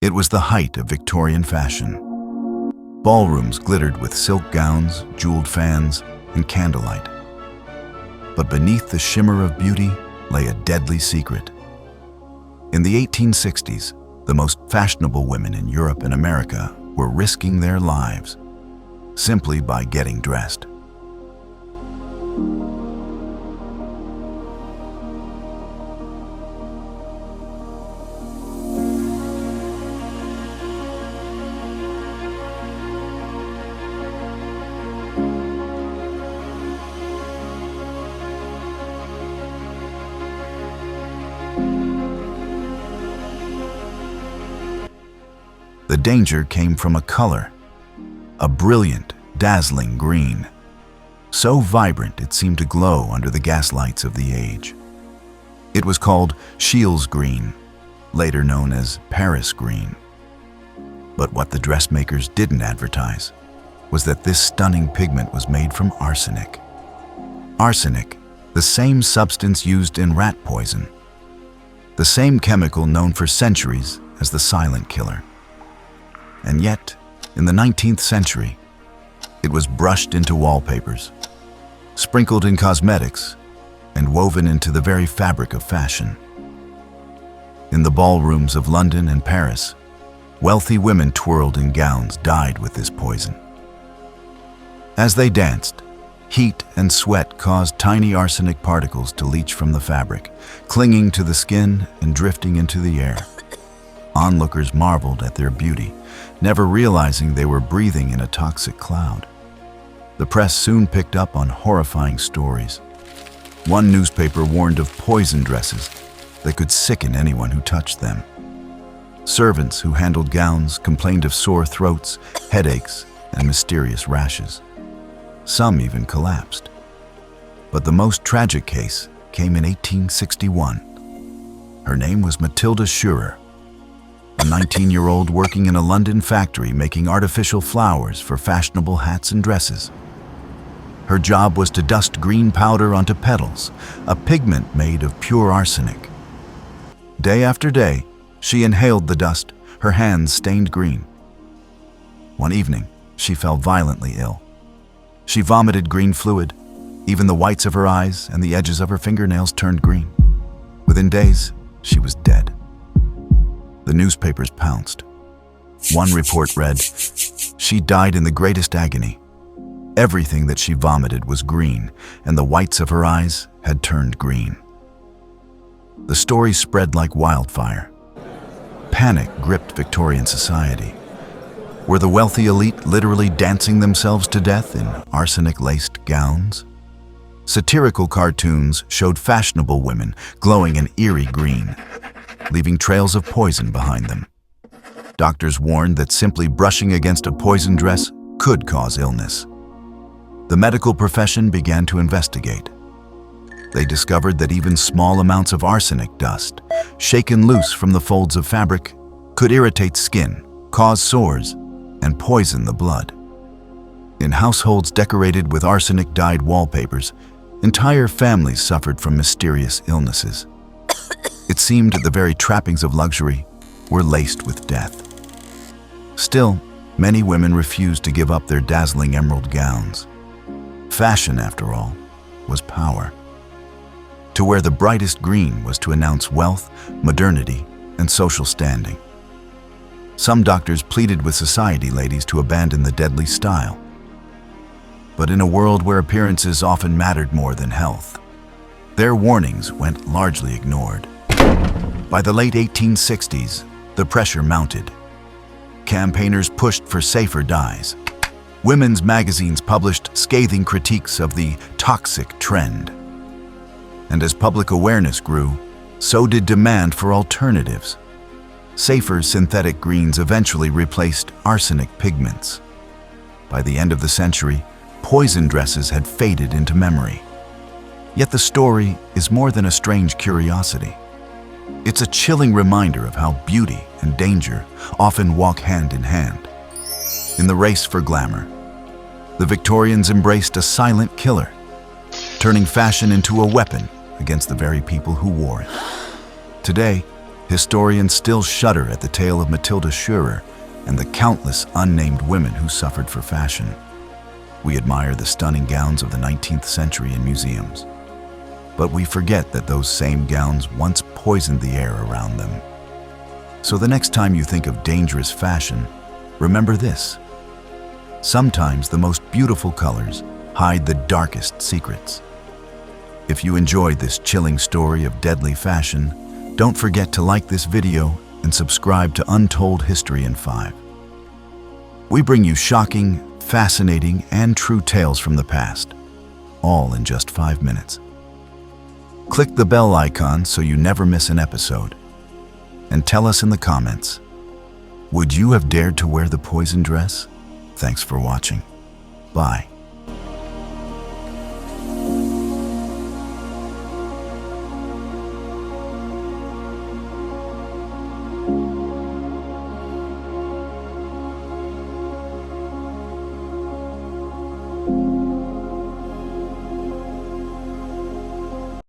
It was the height of Victorian fashion. Ballrooms glittered with silk gowns, jeweled fans, and candlelight. But beneath the shimmer of beauty lay a deadly secret. In the 1860s, the most fashionable women in Europe and America were risking their lives simply by getting dressed. The danger came from a color, a brilliant, dazzling green, so vibrant it seemed to glow under the gaslights of the age. It was called Scheele's green, later known as Paris green. But what the dressmakers didn't advertise was that this stunning pigment was made from arsenic. Arsenic, the same substance used in rat poison, the same chemical known for centuries as the silent killer. And yet, in the 19th century, it was brushed into wallpapers, sprinkled in cosmetics, and woven into the very fabric of fashion. In the ballrooms of London and Paris, wealthy women twirled in gowns dyed with this poison. As they danced, heat and sweat caused tiny arsenic particles to leach from the fabric, clinging to the skin and drifting into the air. Onlookers marveled at their beauty, never realizing they were breathing in a toxic cloud. The press soon picked up on horrifying stories. One newspaper warned of poison dresses that could sicken anyone who touched them. Servants who handled gowns complained of sore throats, headaches, and mysterious rashes. Some even collapsed. But the most tragic case came in 1861. Her name was Matilda Schurer, a 19-year-old working in a London factory making artificial flowers for fashionable hats and dresses. Her job was to dust green powder onto petals, a pigment made of pure arsenic. Day after day, she inhaled the dust, her hands stained green. One evening, she fell violently ill. She vomited green fluid. Even the whites of her eyes and the edges of her fingernails turned green. Within days, she was dead. The newspapers pounced. One report read, "She died in the greatest agony. Everything that she vomited was green, and the whites of her eyes had turned green." The story spread like wildfire. Panic gripped Victorian society. Were the wealthy elite literally dancing themselves to death in arsenic-laced gowns? Satirical cartoons showed fashionable women glowing an eerie green, leaving trails of poison behind them. Doctors warned that simply brushing against a poison dress could cause illness. The medical profession began to investigate. They discovered that even small amounts of arsenic dust, shaken loose from the folds of fabric, could irritate skin, cause sores, and poison the blood. In households decorated with arsenic-dyed wallpapers, entire families suffered from mysterious illnesses. It seemed the very trappings of luxury were laced with death. Still, many women refused to give up their dazzling emerald gowns. Fashion, after all, was power. To wear the brightest green was to announce wealth, modernity, and social standing. Some doctors pleaded with society ladies to abandon the deadly style. But in a world where appearances often mattered more than health, their warnings went largely ignored. By the late 1860s, the pressure mounted. Campaigners pushed for safer dyes. Women's magazines published scathing critiques of the toxic trend. And as public awareness grew, so did demand for alternatives. Safer synthetic greens eventually replaced arsenic pigments. By the end of the century, poison dresses had faded into memory. Yet the story is more than a strange curiosity. It's a chilling reminder of how beauty and danger often walk hand in hand. In the race for glamour, the Victorians embraced a silent killer, turning fashion into a weapon against the very people who wore it. Today, Historians still shudder at the tale of Matilda Schurer and the countless unnamed women who suffered for fashion. We admire the stunning gowns of the 19th century in museums, but we forget that those same gowns once poisoned the air around them. So the next time you think of dangerous fashion, remember this: sometimes the most beautiful colors hide the darkest secrets. If you enjoyed this chilling story of deadly fashion, don't forget to like this video and subscribe to Untold History in 5. We bring you shocking, fascinating, and true tales from the past, all in just 5 minutes. Click the bell icon so you never miss an episode. And tell us in the comments, would you have dared to wear the poison dress? Thanks for watching. Bye.